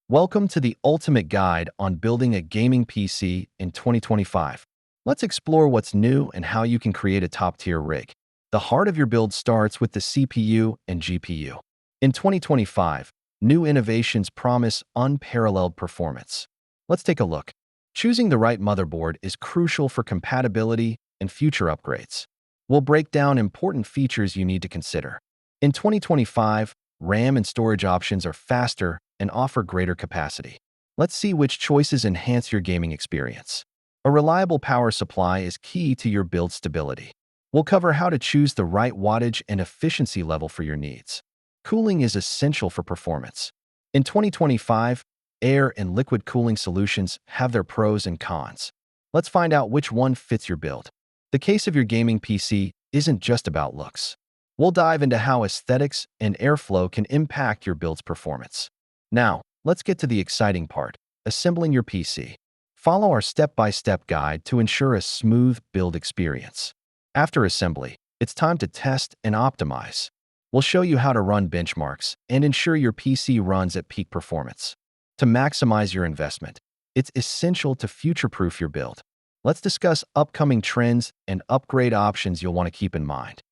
Welcome to the ultimate guide on building a gaming PC in 2025. Let's explore what's new and how you can create a top-tier rig. The heart of your build starts with the CPU and GPU. In 2025, new innovations promise unparalleled performance. Let's take a look. Choosing the right motherboard is crucial for compatibility and future upgrades. We'll break down important features you need to consider. In 2025, RAM and storage options are faster and offer greater capacity. Let's see which choices enhance your gaming experience. A reliable power supply is key to your build stability. We'll cover how to choose the right wattage and efficiency level for your needs. Cooling is essential for performance. In 2025, air and liquid cooling solutions have their pros and cons. Let's find out which one fits your build. The case of your gaming PC isn't just about looks. We'll dive into how aesthetics and airflow can impact your build's performance. Now, let's get to the exciting part, assembling your PC. Follow our step-by-step guide to ensure a smooth build experience. After assembly, it's time to test and optimize. We'll show you how to run benchmarks and ensure your PC runs at peak performance. To maximize your investment, it's essential to future-proof your build. Let's discuss upcoming trends and upgrade options you'll want to keep in mind.